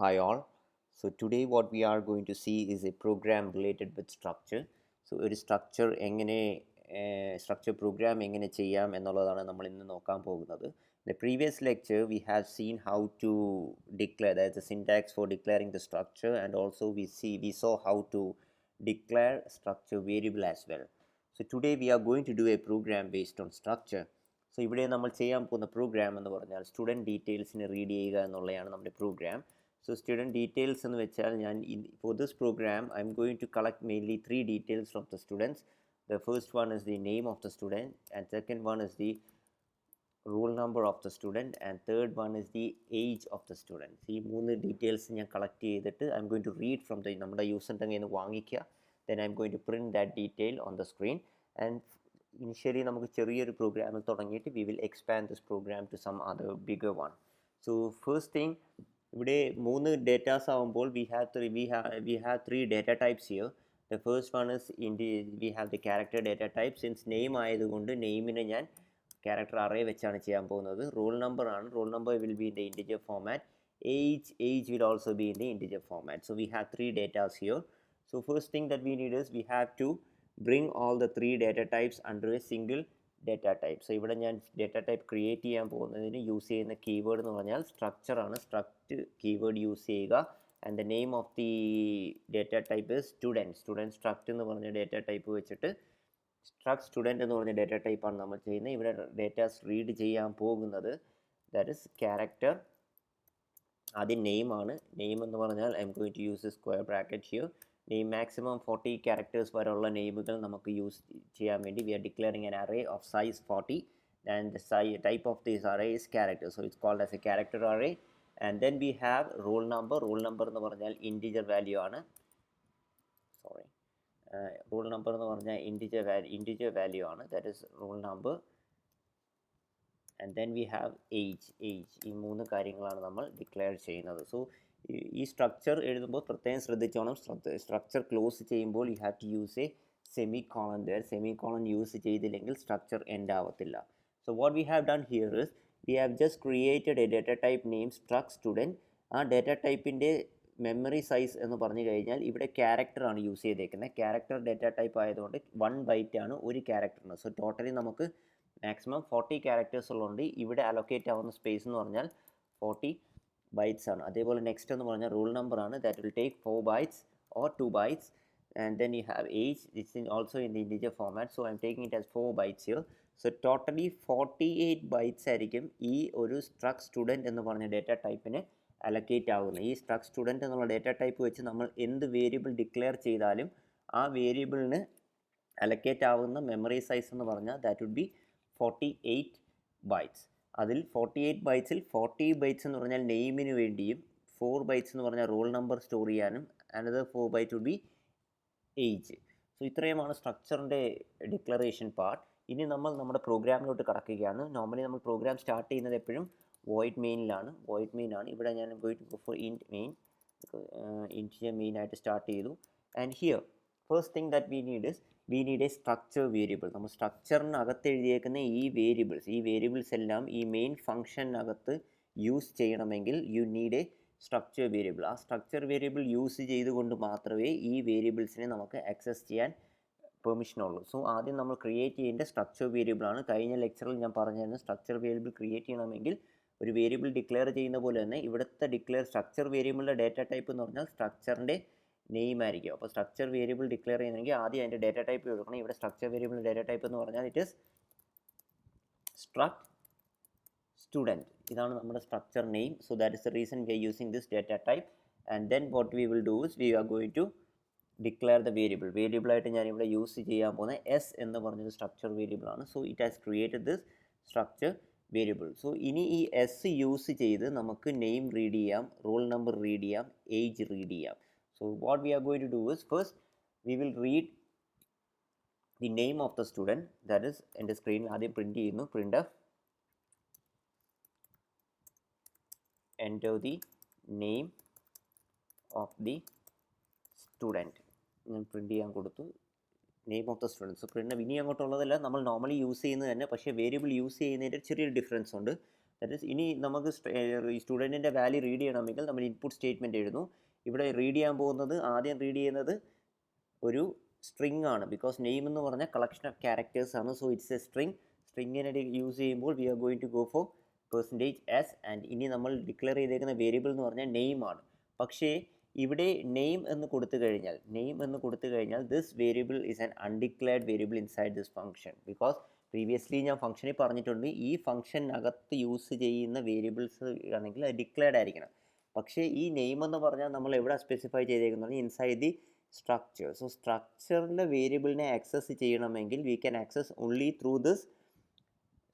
Hi all. So today what we are going to see is a program related with structure. So ഒരു structure program എങ്ങനെ ചെയ്യാം എന്നുള്ളതാണ് നമ്മൾ ഇന്ന് നോക്കാൻ പോകുന്നത്. In the previous lecture we have seen how to declare, that is the syntax for declaring the structure, and also we saw how to declare structure variable as well. So today we are going to do a program based on structure. So ഇവിടെ നമ്മൾ ചെയ്യാൻ പോകുന്ന programme എന്ന് പറഞ്ഞാൽ student ഡീറ്റെയിൽസിനെ read ചെയ്യുക എന്നുള്ളതാണ് നമ്മുടെ programme. So student details എന്ന് വെച്ചാൽ for this program I'm going to collect mainly 3 details from the students. The first one is the name of the student, and second one is the roll number of the student, and third one is the age of the student. ഈ 3 details ഞാൻ collect ചെയ്തിട്ട് I'm going to read from നമ്മുടെ യൂസറിൻ്റെ കയ്യിൽ നിന്ന് വാങ്ങിക്കുക. Then I'm going to print that detail on the screen, and initially നമുക്ക് ചെറിയൊരു പ്രോഗ്രാമിൽ തുടങ്ങിയിട്ട് we will expand this program to some other bigger one. So first thing, ഇവിടെ 3 ഡേറ്റാസ് ആവുമ്പോൾ we have 3 data types here. The first one is we have the character data type. Since name ആയതുകൊണ്ട് നെയിമിനെ ഞാൻ character array വെച്ചാണ് ചെയ്യാൻ പോകുന്നത്. Roll number ആണ്. Roll number will be in the integer format. Age will also be in the integer format. So we have 3 datas here. So first thing that we need is we have to bring all the 3 data types under a single data type. So ഇവിടെ ഞാൻ data type create ചെയ്യാൻ പോകുന്നതിന് use ചെയ്യുന്ന keyword എന്ന് പറഞ്ഞാൽ സ്ട്രക്ചറാണ്. Struct keyword use ചെയ്യുക. And the name of the data type student struct എന്ന് പറഞ്ഞ ഡേറ്റ ടൈപ്പ് വെച്ചിട്ട് സ്ട്രക്ട് സ്റ്റുഡൻറ്റ് എന്ന് പറഞ്ഞ ഡേറ്റ ടൈപ്പാണ് നമ്മൾ ചെയ്യുന്നത്. ഇവിടെ ഡേറ്റാസ് റീഡ് ചെയ്യാൻ പോകുന്നത് ദാറ്റ് ഇസ് ക്യാരക്ടർ. ആദ്യം നെയിമാണ്. നെയിം എന്ന് പറഞ്ഞാൽ I M going to use square bracket here. Name maximum 40 characters വരെയുള്ള നെയിമുകൾ നമുക്ക് യൂസ് ചെയ്യാൻ വേണ്ടി we are declaring an array of size 40, and the type of this array is character, so it's called as a character array. And then we have roll number എന്ന് പറഞ്ഞാൽ integer value ആണ്. roll number എന്ന് പറഞ്ഞാൽ integer value ആണ്, that is roll number. And then we have age. ഈ 3 കാര്യങ്ങളാണ് നമ്മൾ declare ചെയ്യുന്നത്. സോ ഈ സ്ട്രക്ചർ എഴുതുമ്പോൾ പ്രത്യേകം ശ്രദ്ധിച്ചോണം. സ്ട്രക്ചർ ക്ലോസ് ചെയ്യുമ്പോൾ you have to use a semicolon there. Semicolon use ചെയ്തില്ലെങ്കിൽ സ്ട്രക്ചർ എൻഡ് ആവത്തില്ല. So what we have done here is we have just created a data type name struct student. ആ data ടൈപ്പിൻ്റെ memory size എന്ന് പറഞ്ഞു കഴിഞ്ഞാൽ ഇവിടെ ക്യാരക്ടറാണ് use ചെയ്തേക്കുന്നത്. ക്യാരക്ടർ ഡേറ്റ ടൈപ്പ് ആയതുകൊണ്ട് 1 byte ആണ് ഒരു ക്യാരക്ടറിന്. സോ ടോട്ടലി നമുക്ക് മാക്സിമം 40 ക്യാരക്ടേഴ്സ് ഉള്ളതുകൊണ്ട് ഇവിടെ അലൊക്കേറ്റ് ആവുന്ന സ്പേസ് എന്ന് പറഞ്ഞാൽ 40 bytes ആണ്. അതേപോലെ നെക്സ്റ്റ് എന്ന് പറഞ്ഞാൽ റൂൾ നമ്പർ ആണ്. That will take 4 bytes or 2 bytes. And then you have age, it's also in the integer format, so I'm taking it as 4 bytes here. So totally 48 bytes ആയിരിക്കും ഈ ഒരു struct student എന്ന് പറഞ്ഞ data ടൈപ്പിന് allocate ആകുന്നത്. ഈ struct student എന്നുള്ള data type വെച്ച് നമ്മൾ എന്ത് വേരിയബിൾ ഡിക്ലെയർ ചെയ്താലും ആ വേരിയബിളിന് അലൊക്കേറ്റ് ആവുന്ന മെമ്മറി സൈസ് എന്ന് പറഞ്ഞാൽ ദാറ്റ് വുഡ് ബി 48 bytes. അതിൽ 48 bytesൽ 40 bytes എന്ന് പറഞ്ഞാൽ നെയിമിന് വേണ്ടിയും 4 bytes എന്ന് പറഞ്ഞാൽ റോൾ നമ്പർ സ്റ്റോർ ചെയ്യാനും another 4 byte would be age. So ഇത്രയുമാണ് സ്ട്രക്ചറിൻ്റെ ഡിക്ലറേഷൻ പാർട്ട്. ഇനി നമ്മൾ നമ്മുടെ പ്രോഗ്രാമിലോട്ട് കടക്കുകയാണ്. നോർമലി നമ്മൾ പ്രോഗ്രാം സ്റ്റാർട്ട് ചെയ്യുന്നത് എപ്പോഴും വോയിഡ് മെയിനിലാണ്. ഇവിടെ ഞാൻ going to go for int main. Integer main ആയിട്ട് സ്റ്റാർട്ട് ചെയ്തു. And here first thing that we need a structure variable. നമ്മൾ സ്ട്രക്ചറിനകത്ത് എഴുതിയേക്കുന്ന ഈ വേരിയബിൾസ് എല്ലാം ഈ മെയിൻ ഫംഗ്ഷനകത്ത് യൂസ് ചെയ്യണമെങ്കിൽ you need a structure variable. ആ സ്ട്രക്ചർ വേരിയബിൾ യൂസ് ചെയ്തുകൊണ്ട് മാത്രമേ ഈ വേരിയബിൾസിനെ നമുക്ക് ആക്സസ് ചെയ്യാൻ പെർമിഷനുള്ളൂ. സോ ആദ്യം നമ്മൾ ക്രിയേറ്റ് ചെയ്യേണ്ട സ്ട്രക്ചർ വേരിയബിളാണ്. കഴിഞ്ഞ ലെക്ചറിൽ ഞാൻ പറഞ്ഞിരുന്നു സ്ട്രക്ചർ വേരിയബിൾ ക്രിയേറ്റ് ചെയ്യണമെങ്കിൽ ഒരു വേരിയബിൾ ഡിക്ലെയർ ചെയ്യുന്ന പോലെ തന്നെ ഇവിടുത്തെ സ്ട്രക്ചർ വേരിയബിളിൻ്റെ ഡേറ്റ ടൈപ്പ് എന്ന് പറഞ്ഞാൽ സ്ട്രക്ചറിൻ്റെ നെയിം ആയിരിക്കും. അപ്പോൾ സ്ട്രക്ചർ വേരിയബിൾ ഡിക്ലെയർ ചെയ്യണമെങ്കിൽ ആദ്യം അതിൻ്റെ ഡേറ്റ ടൈപ്പ് കൊടുക്കണം. ഇവിടെ സ്ട്രക്ചർ വേരിയബിളിൻ്റെ ഡേറ്റ ടൈപ്പ് എന്ന് പറഞ്ഞാൽ ഇറ്റ് ഇസ് സ്ട്രക്ട് സ്റ്റുഡൻറ്റ്. ഇതാണ് നമ്മുടെ structure name. So that is the reason we are using this data type. And then what we will do is we are going to declare the വേരിയബിളായിട്ട് ഞാനിവിടെ use ചെയ്യാൻ പോകുന്ന S എന്ന് പറഞ്ഞൊരു structure വേരിയബിളാണ്. So it has created this structure variable. So ഇനി ഈ S use ചെയ്ത് നമുക്ക് നെയിം റീഡ് ചെയ്യാം, റോൾ നമ്പർ റീഡ് ചെയ്യാം, ഏജ് റീഡ് ചെയ്യാം. So what we are going to do is first we will read the name of the student, that is in the screen ആദ്യം print ചെയ്യുന്നു. printf enter the name of the student. ഞാൻ print ചെയ്യാൻ കൊടുത്തു name of the student. So print ഇനി അങ്ങോട്ടുള്ളതല്ല നമ്മൾ normally use ചെയ്യുന്നത് തന്നെ, പക്ഷേ വേരിയബിൾ യൂസ് ചെയ്യുന്നതിൻ്റെ ചെറിയൊരു ഡിഫറൻസ് ഉണ്ട്. ദാറ്റ് ഈസ് ഇനി നമുക്ക് സ്റ്റുഡൻറ്റിൻ്റെ വാല്യൂ റീഡ് ചെയ്യണമെങ്കിൽ നമ്മൾ ഇൻപുട്ട് സ്റ്റേറ്റ്മെൻറ്റ് എഴുതുന്നു. ഇവിടെ റീഡ് ചെയ്യാൻ പോകുന്നത്, ആദ്യം റീഡ് ചെയ്യുന്നത് ഒരു സ്ട്രിങ് ആണ്, ബിക്കോസ് നെയിം എന്ന് പറഞ്ഞാൽ കളക്ഷൻ ഓഫ് ക്യാരക്ടേഴ്സ് ആണ്. So it's a string. സ്ട്രിങ്ങിനെ യൂസ് ചെയ്യുമ്പോൾ we are going to go for %s. And ഇനി നമ്മൾ ഡിക്ലെയർ ചെയ്തേക്കുന്ന വേരിയബിൾ എന്ന് പറഞ്ഞാൽ നെയിം ആണ്. പക്ഷേ ഇവിടെ നെയിം എന്ന് കൊടുത്തു കഴിഞ്ഞാൽ this variable is an undeclared variable inside this function. Because previously ഞാൻ ഫംഗ്ഷനിൽ പറഞ്ഞിട്ടുണ്ട്, ഈ ഫംഗ്ഷനകത്ത് യൂസ് ചെയ്യുന്ന വേരിയബിൾസ് ആണെങ്കിൽ അത് ഡിക്ലെയർഡ് ആയിരിക്കണം. പക്ഷേ ഈ നെയിം എന്ന് പറഞ്ഞാൽ നമ്മൾ എവിടെ സ്പെസിഫൈ ചെയ്തേക്കുന്നത്, ഇൻസൈഡ് ദി സ്ട്രക്ചർ. സോ സ്ട്രക്ചറിൻ്റെ വേരിയബിളിനെ ആക്സസ് ചെയ്യണമെങ്കിൽ we can access only through this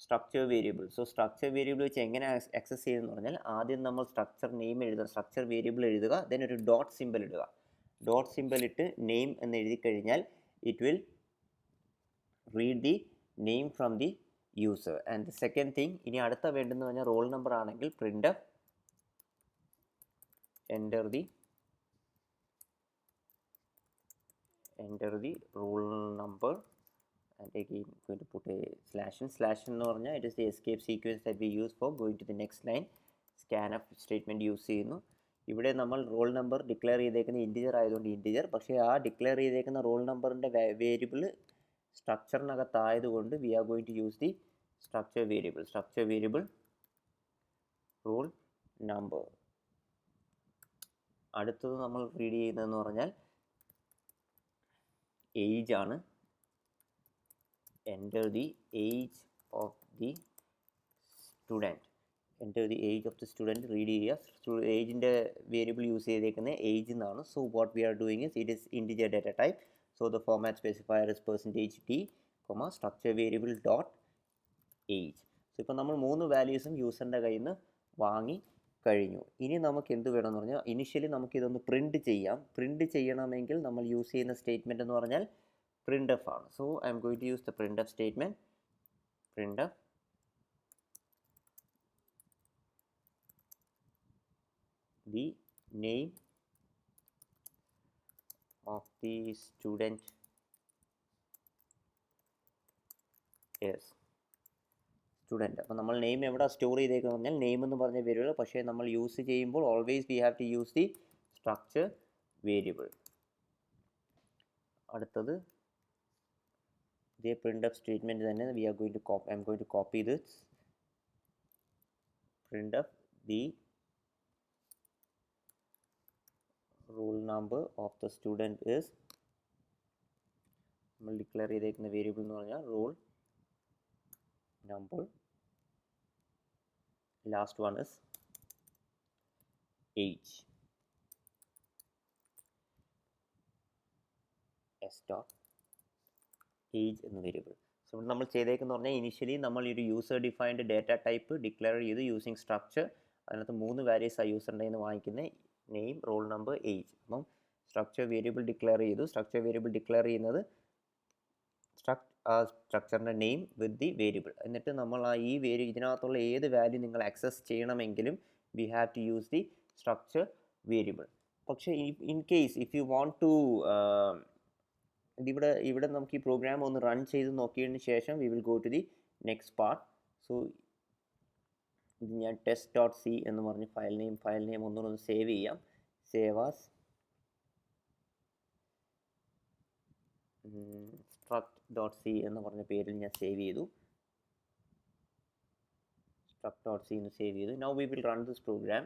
structure variable. So structure variable വെച്ച് എങ്ങനെ ആക്സസ് ചെയ്യുമെന്ന് പറഞ്ഞാൽ, ആദ്യം നമ്മൾ സ്ട്രക്ചർ നെയിം എഴുതുക, സ്ട്രക്ചർ വേരിയബിൾ എഴുതുക, ദെൻ ഒരു ഡോട്ട് സിമ്പിൾ ഇടുക. ഡോട്ട് സിമ്പിൾ ഇട്ട് നെയിം എന്ന് എഴുതി കഴിഞ്ഞാൽ it will read the name from the user. And the second thing, ഇനി അടുത്ത വേണ്ടെന്ന് പറഞ്ഞാൽ റോൾ നമ്പർ ആണെങ്കിൽ printf enter the roll number, and again going to put a slash എന്ന് പറഞ്ഞാൽ it is the escape sequence that we use for going to the next line. scanf statement use ചെയ്യുന്നു. ഇവിടെ നമ്മൾ roll number declare ചെയ്തേക്കുന്ന integer ആയതുകൊണ്ട് integer, പക്ഷേ ആ declare ചെയ്തേക്കുന്ന റോൾ നമ്പറിൻ്റെ വേരിയബിൾ സ്ട്രക്ചറിനകത്തായതുകൊണ്ട് we are going to use the structure variable roll number. അടുത്തത് നമ്മൾ റീഡ് ചെയ്യുന്നതെന്ന് പറഞ്ഞാൽ ഏജ് ആണ്. enter the age of the student read ചെയ്യുക. ഏജിൻ്റെ വേരിയബിൾ യൂസ് ചെയ്തേക്കുന്നത് ഏജ് എന്നാണ്. So what V are doing is it is integer data type. So the format specifier is %t, structure variable dot age. So ഇപ്പോൾ നമ്മൾ 3 വാല്യൂസും യൂസറിൻ്റെ കയ്യിൽ നിന്ന് വാങ്ങി കഴിഞ്ഞു. ഇനി നമുക്ക് എന്ത് വേണമെന്ന് പറഞ്ഞാൽ, ഇനിഷ്യലി നമുക്കിതൊന്ന് പ്രിൻറ്റ് ചെയ്യാം. പ്രിൻറ്റ് ചെയ്യണമെങ്കിൽ നമ്മൾ യൂസ് ചെയ്യുന്ന സ്റ്റേറ്റ്മെൻറ്റ് എന്ന് പറഞ്ഞാൽ printf ആണ്. So I M going to use the printf statement. printf the name of the student is student. അപ്പോൾ നമ്മൾ നെയിം എവിടെ സ്റ്റോർ ചെയ്തേക്കെന്ന് പറഞ്ഞാൽ നെയിം എന്ന് പറഞ്ഞ വേരിയബിൾ, പക്ഷേ നമ്മൾ യൂസ് ചെയ്യുമ്പോൾ always we have to use the structure variable. അടുത്തത് ഇതേ printf സ്റ്റേറ്റ്മെൻറ്റ് തന്നെ we are going to I M going to copy this. printf the roll number of the student is, നമ്മൾ declare ചെയ്തേക്കുന്ന variable എന്ന് പറഞ്ഞാൽ roll number, last one is age, s dot age എന്ന variable. So ഇവിടെ നമ്മൾ ചെയ്തേക്കെന്ന് പറഞ്ഞാൽ initially നമ്മൾ ഒരു user defined data type declare ചെയ്ത് യൂസിങ് സ്ട്രക്ചർ. അതിനകത്ത് 3 വാല്യൂസ് ആ യൂസറിൻ്റെ നിന്ന് വാങ്ങിക്കുന്നത് നെയിം, റോൾ നമ്പർ, ഏജ്. അപ്പം സ്ട്രക്ചർ വേരിയബിൾ ഡിക്ലെയർ ചെയ്തു. സ്ട്രക്ചർ വേരിയബിൾ ഡിക്ലെയർ ചെയ്യുന്നത് സ്ട്രക്ചറിൻ്റെ നെയിം വിത്ത് ദി വേരിയബിൾ. എന്നിട്ട് നമ്മൾ ഈ ഇതിനകത്തുള്ള ഏത് വാല്യൂ നിങ്ങൾ ആക്സസ് ചെയ്യണമെങ്കിലും we have to use the structure variable. പക്ഷേ in case if you want to ഇവിടെ നമുക്ക് ഈ പ്രോഗ്രാം ഒന്ന് റൺ ചെയ്ത് നോക്കിയതിന് ശേഷം we will go to the next part. So ഇത് ഞാൻ test.c എന്ന് പറഞ്ഞ് ഫയൽ നെയിം ഒന്നുകൂടെ സേവ് ചെയ്യാം. സേവ് ആസ് struct.c എന്ന് പറഞ്ഞ പേരിൽ ഞാൻ സേവ് ചെയ്തു. struct.c എന്ന് സേവ് ചെയ്തു. Now we will run this program.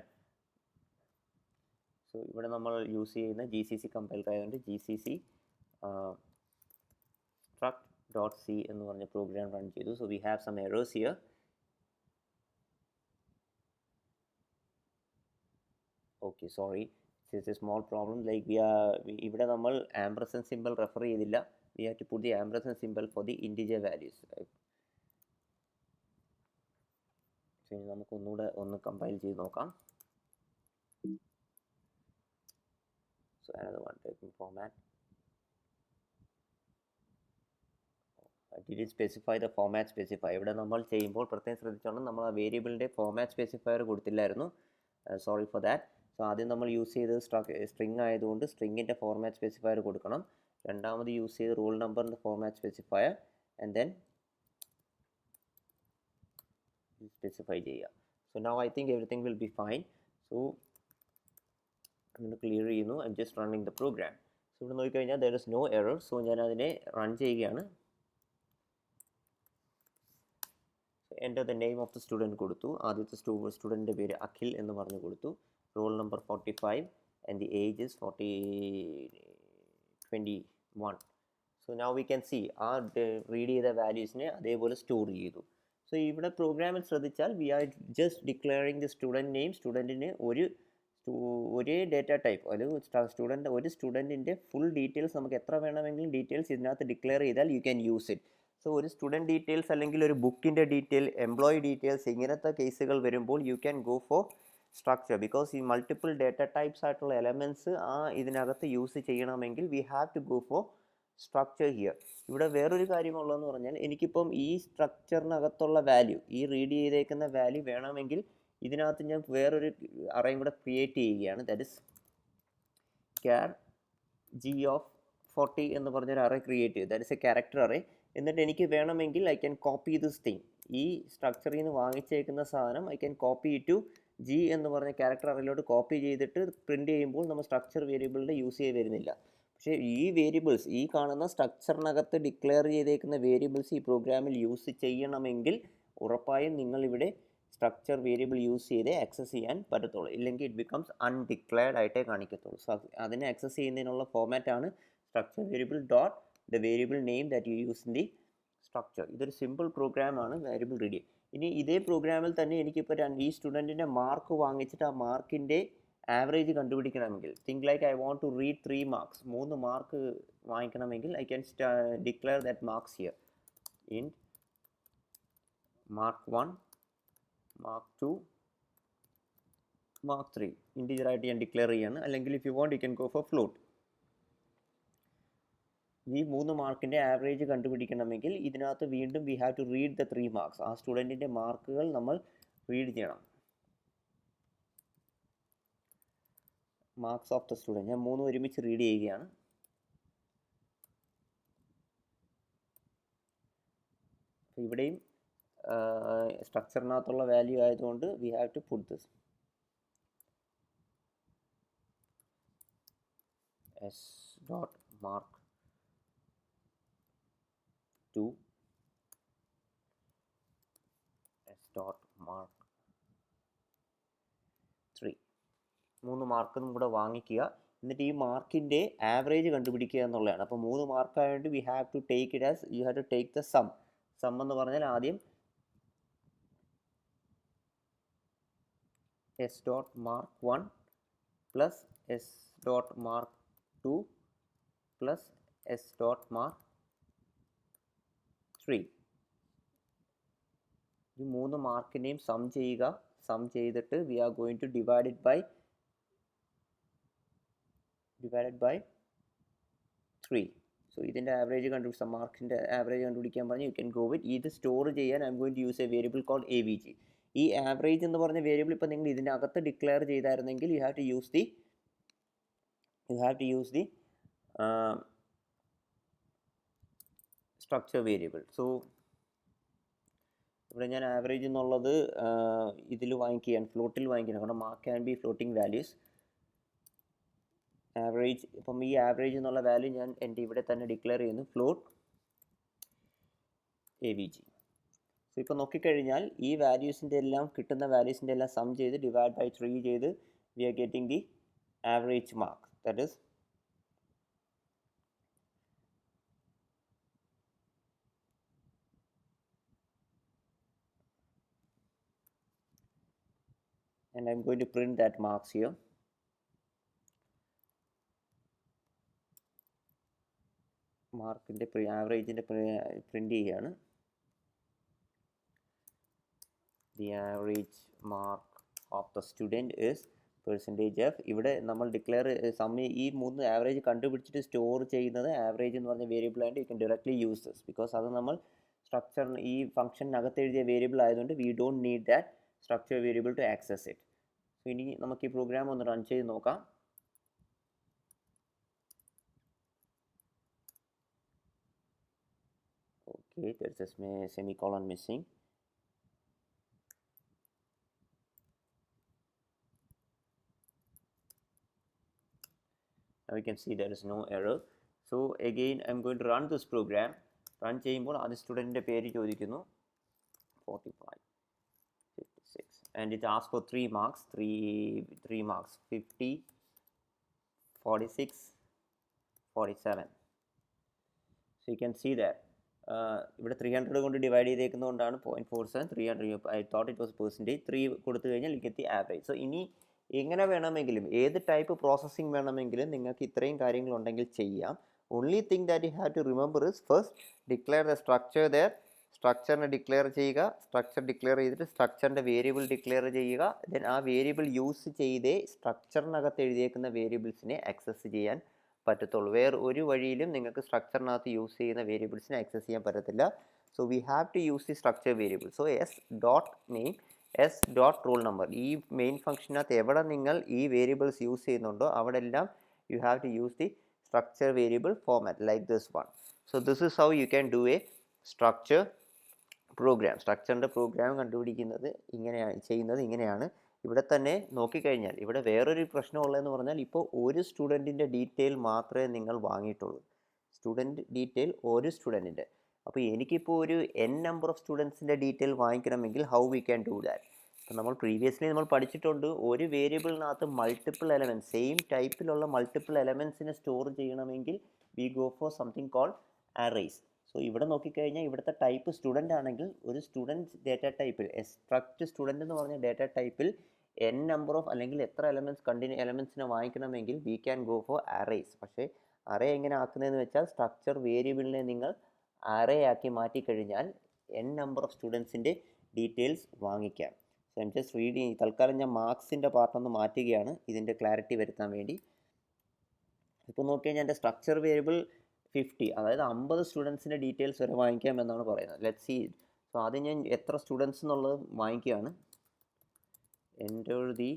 So ഇവിടെ നമ്മൾ യൂസ് ചെയ്യുന്ന GCC കമ്പൈൽ ആയതുകൊണ്ട് GCC struct.c എന്ന് പറഞ്ഞ പ്രോഗ്രാം റൺ ചെയ്തു. So we have some errors here. Okay, sorry, it's a small problem. Like ഇവിടെ നമ്മൾ ആംപർസൻഡ് സിമ്പിൾ റെഫർ ചെയ്തില്ല. we have to put the ampersand symbol for the integer values. So നമുക്ക് ഒന്ന് compile ചെയ്ത് നോക്കാം. So another one, typing format. I didn't specify the format specifier. ഇവിടെ നമ്മൾ ചെയ്യുമ്പോൾ പ്രത്യേകം ശ്രദ്ധിച്ചോണം, നമ്മൾ ആ വേരിയബിളിൻ്റെ ഫോർമാറ്റ് സ്പെസിഫയർ കൊടുത്തില്ലായിരുന്നു. Sorry for that. സോ ആദ്യം നമ്മൾ യൂസ് ചെയ്തത് സ്ട്രിങ് ആയതുകൊണ്ട് സ്ട്രിങ്ങിൻ്റെ ഫോർമാറ്റ് സ്പെസിഫയർ കൊടുക്കണം. രണ്ടാമത് യൂസ് ചെയ്ത് റോൾ നമ്പറിൻ്റെ format specifier and then specify ചെയ്യുക. So now I think everything will be fine. So I'm going to clear ചെയ്യുന്നു. I'm just running the program. So ഇവിടെ നോക്കിക്കഴിഞ്ഞാൽ there is no error. So ഞാൻ അതിനെ run ചെയ്യുകയാണ്. Enter the name of the student കൊടുത്തു. ആദ്യത്തെ സ്റ്റുഡൻറ്റിൻ്റെ പേര് അഖിൽ എന്ന് പറഞ്ഞു കൊടുത്തു. Roll number 45 and the age is 21. So now we can see ആ റീഡ് ചെയ്ത വാല്യൂസിനെ അതേപോലെ സ്റ്റോർ ചെയ്തു. സോ ഇവിടെ പ്രോഗ്രാമിൽ ശ്രദ്ധിച്ചാൽ we are just declaring the student name. സ്റ്റുഡൻറ്റിന് ഒരേ ഡേറ്റ ടൈപ്പ് ഒരു സ്റ്റുഡൻറ്റിൻ്റെ ഫുൾ ഡീറ്റെയിൽസ് നമുക്ക് എത്ര വേണമെങ്കിലും ഡീറ്റെയിൽസ് ഇതിനകത്ത് ഡിക്ലെയർ ചെയ്താൽ you can use it. So ഒരു സ്റ്റുഡൻറ്റ് ഡീറ്റെയിൽസ് അല്ലെങ്കിൽ ഒരു ബുക്കിൻ്റെ ഡീറ്റെയിൽ, എംപ്ലോയി ഡീറ്റെയിൽസ്, ഇങ്ങനത്തെ കേസുകൾ വരുമ്പോൾ you can go for structure. Because ഈ മൾട്ടിപ്പിൾ ഡേറ്റ ടൈപ്സ് ആയിട്ടുള്ള എലമെൻറ്റ്സ് ഇതിനകത്ത് യൂസ് ചെയ്യണമെങ്കിൽ we have to go for structure here. ഇവിടെ വേറൊരു കാര്യമുള്ളതെന്ന് പറഞ്ഞാൽ എനിക്കിപ്പം ഈ സ്ട്രക്ചറിനകത്തുള്ള വാല്യൂ, ഈ റീഡ് ചെയ്തേക്കുന്ന വാല്യൂ വേണമെങ്കിൽ ഇതിനകത്ത് ഞാൻ വേറൊരു അറേയും കൂടെ ക്രിയേറ്റ് ചെയ്യുകയാണ്. That is char g of 40 എന്ന് പറഞ്ഞൊരു അറേ ക്രിയേറ്റ് ചെയ്തു. That is a character array. എന്നിട്ട് എനിക്ക് വേണമെങ്കിൽ I can copy this thing. ഈ സ്ട്രക്ചറിൽ നിന്ന് വാങ്ങിച്ചേക്കുന്ന സാധനം I can copy to G എന്ന് പറഞ്ഞ ക്യാരക്ടർ അറയിലോട്ട് കോപ്പി ചെയ്തിട്ട് പ്രിൻറ്റ് ചെയ്യുമ്പോൾ നമ്മൾ സ്ട്രക്ചർ വേരിയബിളിൻ്റെ യൂസ് ചെയ്ത് വരുന്നില്ല. പക്ഷേ ഈ വേരിയബിൾസ്, ഈ കാണുന്ന സ്ട്രക്ചറിനകത്ത് ഡിക്ലെയർ ചെയ്തേക്കുന്ന വേരിയബിൾസ് ഈ പ്രോഗ്രാമിൽ യൂസ് ചെയ്യണമെങ്കിൽ ഉറപ്പായും നിങ്ങളിവിടെ സ്ട്രക്ചർ വേരിയബിൾ യൂസ് ചെയ്ത് ആക്സസ് ചെയ്യാൻ പറ്റത്തുള്ളൂ. ഇല്ലെങ്കിൽ ഇറ്റ് ബിക്കംസ് അൺഡിക്ലെയർഡ് ആയിട്ടേ കാണിക്കത്തുള്ളൂ. സോ അതിനെ ആക്സസ് ചെയ്യുന്നതിനുള്ള ഫോമാറ്റാണ് structure variable dot the variable name that you use in the structure. ഇതൊരു സിമ്പിൾ പ്രോഗ്രാമാണ് വേരിയബിൾ റീഡ്. ഇനി ഇതേ പ്രോഗ്രാമിൽ തന്നെ എനിക്കിപ്പോൾ ഈ സ്റ്റുഡൻറ്റിൻ്റെ മാർക്ക് വാങ്ങിച്ചിട്ട് ആ മാർക്കിൻ്റെ ആവറേജ് കണ്ടുപിടിക്കണമെങ്കിൽ, think like I want to read 3 marks, 3 mark വാങ്ങിക്കണമെങ്കിൽ I can declare that marks here in mark 1, mark 2, mark 3 ഇൻറ്റീജറായിട്ട് ഞാൻ ഡിക്ലെയർ ചെയ്യാണ്. അല്ലെങ്കിൽ if you want you can go for float. ഈ 3 മാർക്കിൻ്റെ ആവറേജ് കണ്ടുപിടിക്കണമെങ്കിൽ ഇതിനകത്ത് വീണ്ടും we have to read the 3 marks. ആ സ്റ്റുഡൻറ്റിൻ്റെ മാർക്കുകൾ നമ്മൾ റീഡ് ചെയ്യണം. മാർക്സ് ഓഫ് ദ സ്റ്റുഡൻറ്റ് ഞാൻ 3 ഒരുമിച്ച് റീഡ് ചെയ്യുകയാണ്. അപ്പോൾ ഇവിടെയും സ്ട്രക്ചറിനകത്തുള്ള വാല്യൂ ആയതുകൊണ്ട് we have to put this S dot mark 2 S dot mark 3 3 മാർക്കും കൂടെ വാങ്ങിക്കുക. എന്നിട്ട് ഈ മാർക്കിൻ്റെ ആവറേജ് കണ്ടുപിടിക്കുക എന്നുള്ളതാണ്. അപ്പോൾ 3 മാർക്കായതുകൊണ്ട് we have to take it as you have to take the sum എന്ന് പറഞ്ഞാൽ ആദ്യം S dot mark 1 plus S dot mark 2 plus S dot mark 3. ഈ 3 മാർക്കിനെയും സം ചെയ്യുക. സം ചെയ്തിട്ട് we are going to divide by 3. So ഇതിൻ്റെ average കണ്ടുപിടിച്ച മാർക്കിൻ്റെ ആവറേജ് കണ്ടുപിടിക്കാൻ പറഞ്ഞാൽ യു ക്യാൻ ഗോ വിത്ത് ഇത് സ്റ്റോർ ചെയ്യാൻ I M going to use a variable called AVG. ഈ ആവറേജ് എന്ന് പറഞ്ഞ വേരിയബിൾ ഇപ്പോൾ നിങ്ങൾ ഇതിൻ്റെ അകത്ത് ഡിക്ലെയർ ചെയ്തായിരുന്നെങ്കിൽ you have to use the structure variable. So ഇവിടെ ഞാൻ ആവറേജ് എന്നുള്ളത് ഇതിൽ വാങ്ങിക്കുകയാണ്, ഫ്ലോട്ടിൽ വാങ്ങിക്കുകയാണ്. കാരണം mark can be floating values. Average, ഇപ്പം ഈ ആവറേജ് എന്നുള്ള വാല്യൂ ഞാൻ എൻ്റെ ഇവിടെ തന്നെ ഡിക്ലെയർ ചെയ്യുന്നു, ഫ്ലോട്ട് AVG. സോ ഇപ്പോൾ നോക്കിക്കഴിഞ്ഞാൽ ഈ വാല്യൂസിൻ്റെ എല്ലാം കിട്ടുന്ന വാല്യൂസിൻ്റെ എല്ലാം സം ചെയ്ത് ഡിവൈഡ് ബൈ 3 ചെയ്ത് we are getting the average mark. That is and I'm going to print that marks here. മാർക്കിൻ്റെ ആവറേജിൻ്റെ പ്രിൻ്റ് ചെയ്യുകയാണ്. The average mark of the student is %f. ഇവിടെ നമ്മൾ ഡിക്ലെയർ ഈ 3 ആവറേജ് കണ്ടുപിടിച്ചിട്ട് സ്റ്റോർ ചെയ്യുന്നത് ആവറേജ് എന്ന് പറഞ്ഞ വേരിയബിൾ ആയിട്ട് you can directly use this. Because അത് നമ്മൾ സ്ട്രക്ചറിന് ഈ ഫംഗ്ഷനകത്ത് എഴുതിയ വേരിയബിൾ ആയതുകൊണ്ട് we don't need that structure variable to access it. So ഇനി നമുക്ക് ഈ പ്രോഗ്രാം ഒന്ന് റൺ ചെയ്ത് നോക്കാം. Okay, there's a semicolon missing. Now we can see there is no error. So again I'm going to run this program. Run ചെയ്യുമ്പോൾ ആദ്യം സ്റ്റുഡൻറ്റിൻ്റെ പേര് ചോദിക്കുന്നു 45 56 and it asks for 3 marks, 3 marks, 50 46 47. So you can see that ഇവിടെ 300 കൊണ്ട് divide ചെയ്തേക്കുന്നതുകൊണ്ടാണ് 0.47 300. I thought it was percentage. 3 കൊടുത്തു കഴിഞ്ഞാൽ you get the average. So ഇനി എങ്ങനെ വേണമെങ്കിലും ഏത് ടൈപ്പ് പ്രോസസ്സിംഗ് വേണമെങ്കിലും നിങ്ങൾക്ക് ഇത്രയും കാര്യങ്ങളുണ്ടെങ്കിൽ ചെയ്യാം. only thing that you have to remember is first declare the structure there. സ്ട്രക്ചറിനെ ഡിക്ലെയർ ചെയ്യുക. സ്ട്രക്ചർ ഡിക്ലെയർ ചെയ്തിട്ട് സ്ട്രക്ചറിൻ്റെ വേരിയബിൾ ഡിക്ലെയർ ചെയ്യുക. ദെൻ ആ വേരിയബിൾ യൂസ് ചെയ്തേ സ്ട്രക്ചറിനകത്ത് എഴുതിയേക്കുന്ന വേരിയബിൾസിനെ ആക്സസ് ചെയ്യാൻ പറ്റത്തുള്ളൂ. വേറെ ഒരു വഴിയിലും നിങ്ങൾക്ക് സ്ട്രക്ചറിനകത്ത് യൂസ് ചെയ്യുന്ന വേരിയബിൾസിനെ ആക്സസ് ചെയ്യാൻ പറ്റത്തില്ല. So we have to use the structure variable. So S dot name, S dot roll number. ഈ മെയിൻ ഫംഗ്ഷനകത്ത് എവിടെ നിങ്ങൾ ഈ വേരിയബിൾസ് യൂസ് ചെയ്യുന്നുണ്ടോ അവിടെ എല്ലാം you have to use the structure variable format like this one. So this is how you can do a structure program. സ്ട്രക്ചറിൻ്റെ program കണ്ടുപിടിക്കുന്നത് ഇങ്ങനെയാണ്. ഇവിടെ തന്നെ നോക്കിക്കഴിഞ്ഞാൽ ഇവിടെ വേറൊരു പ്രശ്നമുള്ളതെന്ന് പറഞ്ഞാൽ ഇപ്പോൾ ഒരു സ്റ്റുഡൻറ്റിൻ്റെ ഡീറ്റെയിൽ മാത്രമേ നിങ്ങൾ വാങ്ങിയിട്ടുള്ളൂ. സ്റ്റുഡൻറ്റ് ഡീറ്റെയിൽ ഒരു സ്റ്റുഡൻറ്റിൻ്റെ. അപ്പോൾ എനിക്കിപ്പോൾ ഒരു n നമ്പർ ഓഫ് സ്റ്റുഡൻസിൻ്റെ ഡീറ്റെയിൽ വാങ്ങിക്കണമെങ്കിൽ how we can do that? അപ്പോൾ നമ്മൾ പ്രീവിയസ്ലി നമ്മൾ പഠിച്ചിട്ടുണ്ട് ഒരു വേരിയബിളിനകത്ത് മൾട്ടിപ്പിൾ എലമെൻറ്റ്സ്, സെയിം ടൈപ്പിലുള്ള മൾട്ടിപ്പിൾ എലമെൻറ്റ്സിനെ സ്റ്റോർ ചെയ്യണമെങ്കിൽ we go for something called arrays. So ഇവിടെ നോക്കിക്കഴിഞ്ഞാൽ ഇവിടുത്തെ ടൈപ്പ് സ്റ്റുഡൻ്റ് ആണെങ്കിൽ ഒരു സ്റ്റുഡൻറ്റ് ഡേറ്റ ടൈപ്പിൽ സ്ട്രക്ട് സ്റ്റുഡൻ്റ് എന്ന് പറഞ്ഞ ഡേറ്റ ടൈപ്പിൽ n നമ്പർ ഓഫ് അല്ലെങ്കിൽ എത്ര എലമെൻറ്റ്സിനെ വാങ്ങിക്കണമെങ്കിൽ we can go for arrays. പക്ഷേ അറേ എങ്ങനെ ആക്കുന്നതെന്ന് വെച്ചാൽ സ്ട്രക്ചർ വേരിയബിളിനെ നിങ്ങൾ അറേ ആക്കി മാറ്റിക്കഴിഞ്ഞാൽ n നമ്പർ ഓഫ് സ്റ്റുഡൻസിൻ്റെ ഡീറ്റെയിൽസ് വാങ്ങിക്കാം. So I am just reading. തൽക്കാലം ഞാൻ മാർക്സിൻ്റെ പാർട്ടൊന്ന് മാറ്റുകയാണ് ഇതിൻ്റെ ക്ലാരിറ്റി വരുത്താൻ വേണ്ടി. ഇപ്പോൾ നോക്കിക്കഴിഞ്ഞാൽ എൻ്റെ സ്ട്രക്ചർ വേരിയബിൾ 50, അതായത് 50 സ്റ്റുഡൻസിൻ്റെ ഡീറ്റെയിൽസ് വരെ വാങ്ങിക്കാമെന്നാണ് പറയുന്നത്. Let see. സോ ആദ്യം ഞാൻ എത്ര സ്റ്റുഡൻസ് എന്നുള്ളത് വാങ്ങിക്കുകയാണ്. Enter the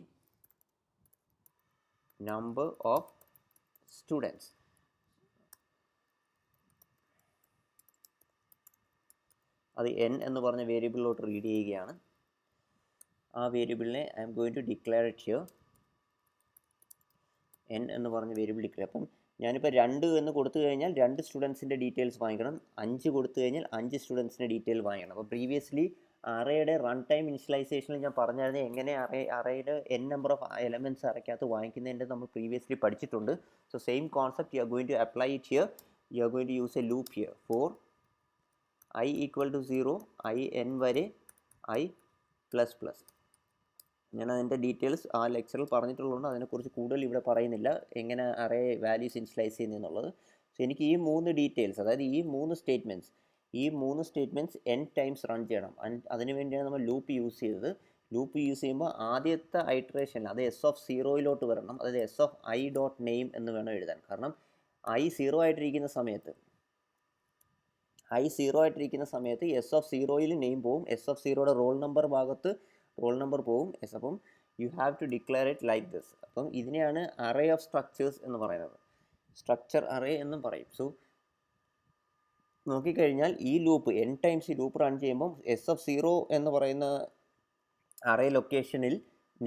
number of students. അത് n എന്ന് പറഞ്ഞ വേരിയബിളിലോട്ട് റീഡ് ചെയ്യുകയാണ്. ആ വേരിയബിളിനെ I M going to declare it here. n എന്ന് പറഞ്ഞ വേരിയബിൾ ഡിക്ലെയർ. അപ്പം ഞാനിപ്പോൾ 2 എന്ന് കൊടുത്തു കഴിഞ്ഞാൽ 2 സ്റ്റുഡൻസിൻ്റെ ഡീറ്റെയിൽസ് വാങ്ങിക്കണം. 5 കൊടുത്തു കഴിഞ്ഞാൽ 5 സ്റ്റുഡൻസിൻ്റെ ഡീറ്റെയിൽ വാങ്ങിക്കണം. അപ്പോൾ പ്രീവിയസ്ലി അറേയുടെ റൺ ടൈം ഇനിഷ്യലൈസേഷനിൽ ഞാൻ പറഞ്ഞായിരുന്നു എങ്ങനെ അറേയുടെ n നമ്പർ ഓഫ് എലമെൻറ്റ്സ് അറയ്ക്കകത്ത് വാങ്ങിക്കുന്നതിൻ്റെ നമ്മൾ പ്രീവിയസ്ലി പഠിച്ചിട്ടുണ്ട്. So same concept you are going to apply it here. You are going to use a loop here for i equal to 0 i n വരെ i plus plus. ഞാൻ അതിൻ്റെ details ആ ലെക്ചറിൽ പറഞ്ഞിട്ടുള്ളതുകൊണ്ട് അതിനെക്കുറിച്ച് കൂടുതൽ ഇവിടെ പറയുന്നില്ല, എങ്ങനെ അറേ വാല്യൂസ് ഇനിഷ്യലൈസ് ചെയ്യുന്നതെന്നുള്ളത്. സോ എനിക്ക് ഈ 3 ഡീറ്റെയിൽസ്, അതായത് ഈ 3 സ്റ്റേറ്റ്മെൻറ്റ്സ് n ടൈംസ് റൺ ചെയ്യണം. അതിന് വേണ്ടിയാണ് നമ്മൾ ലൂപ്പ് യൂസ് ചെയ്തത്. ലൂപ്പ് യൂസ് ചെയ്യുമ്പോൾ ആദ്യത്തെ ഐട്രേഷൻ അത് s ഓഫ് 0 വരണം. അതായത് s of i dot name എന്ന് വേണം എഴുതാൻ. കാരണം i 0 ആയിട്ടിരിക്കുന്ന സമയത്ത് s ഓഫ് 0 നെയിം പോവും. s ഓഫ് 0യുടെ റോൾ നമ്പർ ഭാഗത്ത് റോൾ നമ്പർ പോവും. അപ്പം you have to declare it like this. അപ്പം ഇതിനെയാണ് അറേ ഓഫ് സ്ട്രക്ചേഴ്സ് എന്ന് പറയുന്നത്. സ്ട്രക്ചർ അറേ എന്നും പറയും. സോ നോക്കിക്കഴിഞ്ഞാൽ ഈ ലൂപ്പ് n ടൈംസ് ഈ ലൂപ്പ് റൺ ചെയ്യുമ്പം s ഓഫ് 0 എന്ന് പറയുന്ന അറേ ലൊക്കേഷനിൽ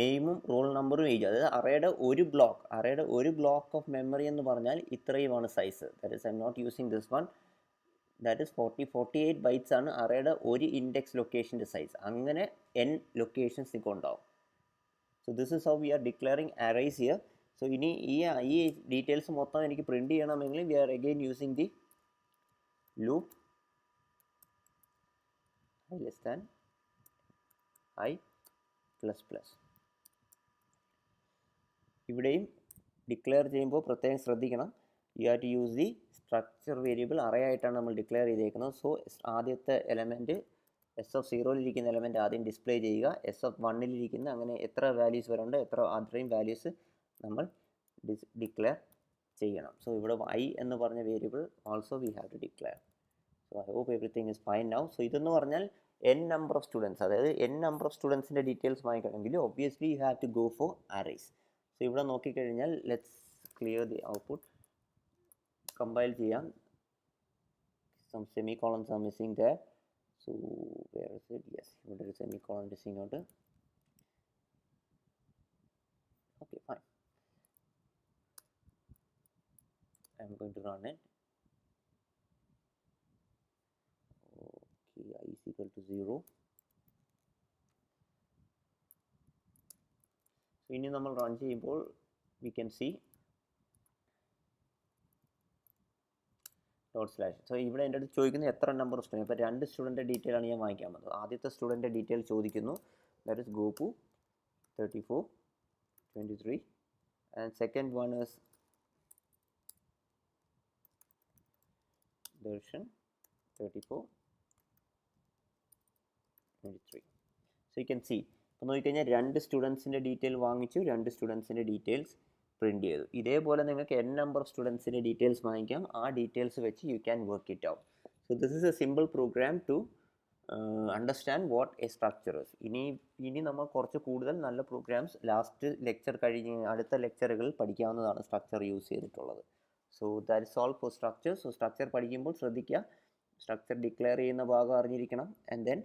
നെയിമും റോൾ നമ്പറും ഏജ്, അതായത് അറേയുടെ ഒരു ബ്ലോക്ക് ഓഫ് മെമ്മറി എന്ന് പറഞ്ഞാൽ ഇത്രയുമാണ് size. That is I'm not using this one. That is 48 bytes ആണ് അറേയുടെ ഒരു ഇൻഡെക്സ് ലൊക്കേഷൻ്റെ സൈസ്. അങ്ങനെ n ലൊക്കേഷൻസ് നിങ്ങൾക്ക് ഉണ്ടാവും. So this is how we are declaring arrays here. So ഇനി ഈ ഡീറ്റെയിൽസ് മൊത്തം എനിക്ക് പ്രിൻറ്റ് ചെയ്യണമെങ്കിൽ we are again using the loop i less than i plus plus. ഇവിടെയും ഡിക്ലെയർ ചെയ്യുമ്പോൾ പ്രത്യേകം ശ്രദ്ധിക്കണം. You have to use the structure variable array ആയിട്ടാണ് നമ്മൾ ഡിക്ലെയർ ചെയ്തേക്കുന്നത്. സോ ആദ്യത്തെ എലമെൻറ്റ് s ഓഫ് 0 എലമെൻറ്റ് ആദ്യം ഡിസ്പ്ലേ ചെയ്യുക. s ഓഫ് 1 അങ്ങനെ എത്ര വാല്യൂസ് വരുന്നുണ്ട് അത്രയും വാല്യൂസ് നമ്മൾ ഡിക്ലെയർ ചെയ്യണം. സോ ഇവിടെ i എന്ന് പറഞ്ഞ variable also we have to declare. So I hope everything is fine now. So ഇതെന്ന് പറഞ്ഞാൽ n നമ്പർ ഓഫ് സ്റ്റുഡൻസ്, അതായത് n നമ്പർ ഓഫ് സ്റ്റുഡൻസിൻ്റെ ഡീറ്റെയിൽസ് വാങ്ങിക്കണമെങ്കിൽ obviously you have to go for arrays. So ഇവിടെ നോക്കിക്കഴിഞ്ഞാൽ let's clear the output. Compile ചെയ്യാം. Some semicolons are missing there. So where is it? Yes, ഇവിടെ ഒരു semicolon missing ഉണ്ട്. Okay, fine. I'm going to run it. Okay, I is equal to 0. So ഇനി നമ്മൾ run ചെയ്യുമ്പോൾ we can see dot slash. So ഇവിടെ എൻ്റെ അടുത്ത് ചോദിക്കുന്നത് എത്ര നമ്പർ സ്റ്റുഡൻറ്റ്. ഇപ്പോൾ 2 സ്റ്റുഡൻറ്റ് ഡീറ്റെയിൽ ആണ് ഞാൻ വാങ്ങിക്കാൻ വന്നത്. ആദ്യത്തെ സ്റ്റുഡൻറ്റ് ഡീറ്റെയിൽ ചോദിക്കുന്നു, that is Gopu 34 23, and second one is Darshan 34 23. So you can see, ഇപ്പോൾ നോക്കിക്കഴിഞ്ഞാൽ 2 സ്റ്റുഡൻസിൻ്റെ ഡീറ്റെയിൽ വാങ്ങിച്ചു, 2 സ്റ്റുഡൻസിൻ്റെ ഡീറ്റെയിൽസ് പ്രിൻറ്റ് ചെയ്തു. ഇതേപോലെ നിങ്ങൾക്ക് n നമ്പർ സ്റ്റുഡൻസിൻ്റെ ഡീറ്റെയിൽസ് വാങ്ങിക്കാം. ആ ഡീറ്റെയിൽസ് വെച്ച് you can work it out. So this is a simple program to understand what a structure is. ഇനി നമ്മൾ കുറച്ച് കൂടുതൽ നല്ല പ്രോഗ്രാംസ് ലാസ്റ്റ് ലെക്ചർ കഴിഞ്ഞ് അടുത്ത ലെക്ചറുകളിൽ പഠിക്കാവുന്നതാണ് സ്ട്രക്ചർ യൂസ് ചെയ്തിട്ടുള്ളത്. So that is all for structure. So structure പഠിക്കുമ്പോൾ ശ്രദ്ധിക്കുക, സ്ട്രക്ചർ ഡിക്ലെയർ ചെയ്യുന്ന ഭാഗം അറിഞ്ഞിരിക്കണം. ആൻഡ് ദെൻ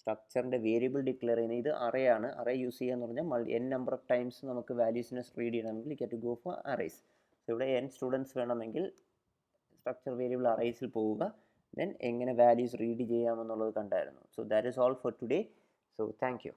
സ്ട്രക്ചറിൻ്റെ വേരിയബിൾ ഡിക്ലെയർ ചെയ്യുന്നത്, ഇത് അറേ ആണ്. അറേ യൂസ് ചെയ്യുക എന്ന് പറഞ്ഞാൽ n നമ്പർ ഓഫ് ടൈംസ് നമുക്ക് വാല്യൂസിനെ റീഡ് ചെയ്യണമെങ്കിൽ you to go for arrays. So ഇവിടെ n സ്റ്റുഡൻസ് വേണമെങ്കിൽ സ്ട്രക്ചർ വേരിയബിൾ അറേസിൽ പോവുക. ദെൻ എങ്ങനെ വാല്യൂസ് റീഡ് ചെയ്യാമെന്നുള്ളത് കണ്ടായിരുന്നു. So that is all for today. So thank U.